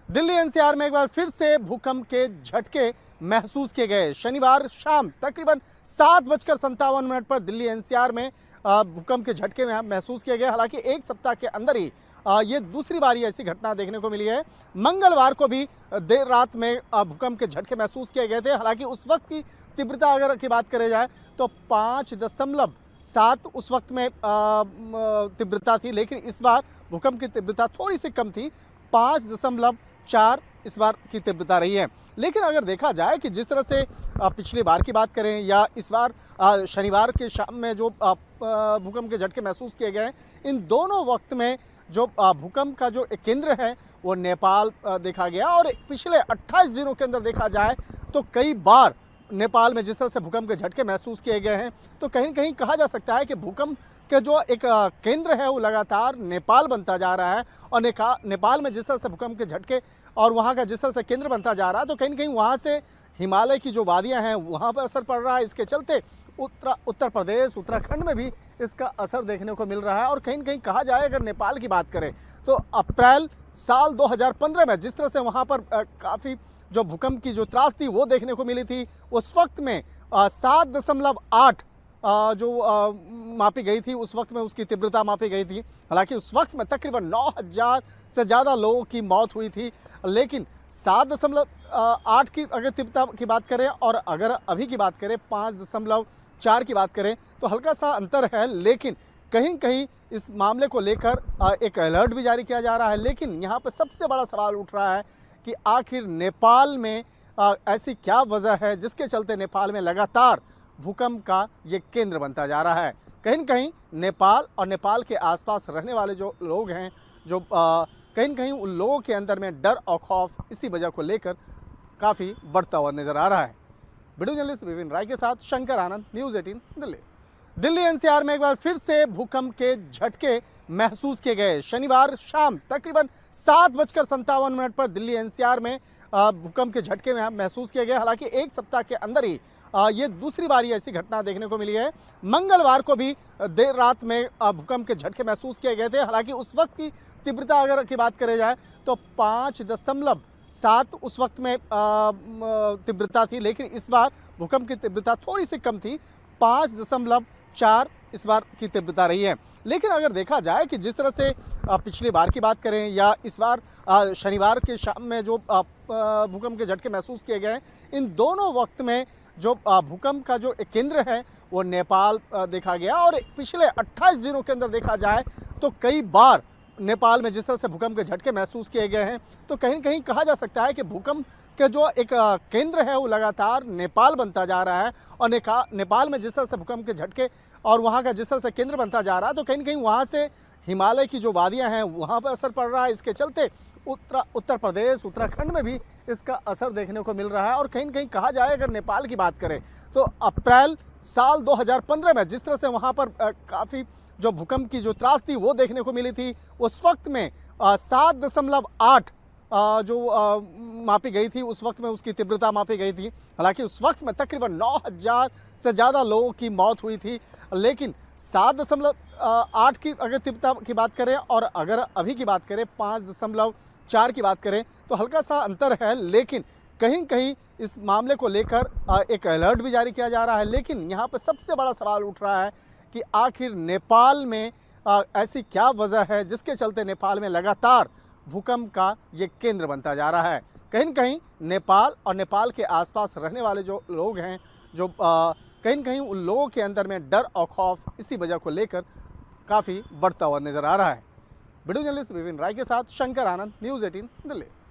Delhi NCR में एक बार फिर से भूकंप के झटके महसूस किए गए। शनिवार शाम तकरीबन 7:57 पर दिल्ली एनसीआर में भूकंप के झटके महसूस किए गए। हालांकि एक सप्ताह के अंदर ही ये दूसरी बार ऐसी घटना देखने को मिली है। मंगलवार को भी देर रात में भूकंप के झटके महसूस किए गए थे। हालांकि उस वक्त की तीव्रता अगर की बात करें जाए तो 5.7 उस वक्त में तीव्रता थी, लेकिन इस बार भूकंप की तीव्रता थोड़ी सी कम थी। 5.4 इस बार की तीव्रता रही है। लेकिन अगर देखा जाए कि जिस तरह से पिछली बार की बात करें या इस बार शनिवार के शाम में जो भूकंप के झटके महसूस किए गए, इन दोनों वक्त में जो भूकंप का जो एक केंद्र है वो नेपाल देखा गया। और पिछले 28 दिनों के अंदर देखा जाए तो कई बार नेपाल में जिस तरह से भूकंप के झटके महसूस किए गए हैं, तो कहीं कहीं कहा जा सकता है कि भूकंप के जो एक केंद्र है वो लगातार नेपाल बनता जा रहा है। और नेपाल में जिस तरह से भूकंप के झटके और वहाँ का जिस तरह से केंद्र बनता जा रहा है, तो कहीं ना कहीं वहाँ से हिमालय की जो वादियाँ हैं वहाँ पर असर पड़ रहा है। इसके चलते उत्तर प्रदेश, उत्तराखंड में भी इसका असर देखने को मिल रहा है। और कहीं ना कहीं कहा जाए अगर नेपाल की बात करें तो अप्रैल साल 2015 में जिस तरह से वहाँ पर काफ़ी जो भूकंप की जो त्रास थी वो देखने को मिली थी, उस वक्त में 7.8 जो मापी गई थी, उस वक्त में उसकी तीव्रता मापी गई थी। हालांकि उस वक्त में तकरीबन 9,000 से ज़्यादा लोगों की मौत हुई थी। लेकिन 7.8 की अगर तीव्रता की बात करें और अगर अभी की बात करें 5.4 की बात करें तो हल्का सा अंतर है। लेकिन कहीं कहीं इस मामले को लेकर एक अलर्ट भी जारी किया जा रहा है। लेकिन यहाँ पर सबसे बड़ा सवाल उठ रहा है कि आखिर नेपाल में ऐसी क्या वजह है जिसके चलते नेपाल में लगातार भूकंप का ये केंद्र बनता जा रहा है। कहीं न कहीं नेपाल और नेपाल के आसपास रहने वाले जो लोग हैं, जो कहीं न कहीं उन लोगों के अंदर में डर और खौफ इसी वजह को लेकर काफ़ी बढ़ता हुआ नजर आ रहा है। वीडियो जर्नलिस्ट विपिन राय के साथ शंकर आनंद, न्यूज़ 18 दिल्ली। दिल्ली एनसीआर में एक बार फिर से भूकंप के झटके महसूस किए गए। शनिवार शाम तकरीबन 7:57 पर दिल्ली एनसीआर में भूकंप के झटके महसूस किए गए। हालांकि एक सप्ताह के अंदर ही ये दूसरी बार ऐसी घटना देखने को मिली है। मंगलवार को भी देर रात में भूकंप के झटके महसूस किए गए थे। हालांकि उस वक्त की तीव्रता अगर की बात करें जाए तो 5.7 उस वक्त में तीव्रता थी, लेकिन इस बार भूकंप की तीव्रता थोड़ी सी कम थी। 5.4 इस बार की तीव्रता रही है। लेकिन अगर देखा जाए कि जिस तरह से पिछली बार की बात करें या इस बार शनिवार के शाम में जो भूकंप के झटके महसूस किए गए, इन दोनों वक्त में जो भूकंप का जो एक केंद्र है वो नेपाल देखा गया। और पिछले 28 दिनों के अंदर देखा जाए तो कई बार नेपाल में जिस तरह से भूकंप के झटके महसूस किए गए हैं, तो कहीं कहीं कहा जा सकता है कि भूकंप के जो एक केंद्र है वो लगातार नेपाल बनता जा रहा है। और नेपाल में जिस तरह से भूकंप के झटके और वहाँ का जिस तरह से केंद्र बनता जा रहा है, तो कहीं कहीं वहाँ से हिमालय की जो वादियाँ हैं वहाँ पर असर पड़ रहा है। इसके चलते उत्तर प्रदेश, उत्तराखंड में भी इसका असर देखने को मिल रहा है। और कहीं कहीं कहा जाए अगर नेपाल की बात करें तो अप्रैल साल 2015 में जिस तरह से वहाँ पर काफ़ी जो भूकंप की जो त्रास थी वो देखने को मिली थी, उस वक्त में 7.8 जो मापी गई थी, उस वक्त में उसकी तीव्रता मापी गई थी। हालांकि उस वक्त में तकरीबन 9,000 से ज़्यादा लोगों की मौत हुई थी। लेकिन 7.8 की अगर तीव्रता की बात करें और अगर अभी की बात करें 5.4 की बात करें तो हल्का सा अंतर है। लेकिन कहीं कहीं इस मामले को लेकर एक अलर्ट भी जारी किया जा रहा है। लेकिन यहाँ पर सबसे बड़ा सवाल उठ रहा है कि आखिर नेपाल में ऐसी क्या वजह है जिसके चलते नेपाल में लगातार भूकंप का ये केंद्र बनता जा रहा है। कहीं न कहीं नेपाल और नेपाल के आसपास रहने वाले जो लोग हैं, जो कहीं न कहीं उन लोगों के अंदर में डर और खौफ इसी वजह को लेकर काफ़ी बढ़ता हुआ नजर आ रहा है। वीडियो जर्नलिस्ट विपिन राय के साथ शंकर आनंद, न्यूज़ 18 दिल्ली।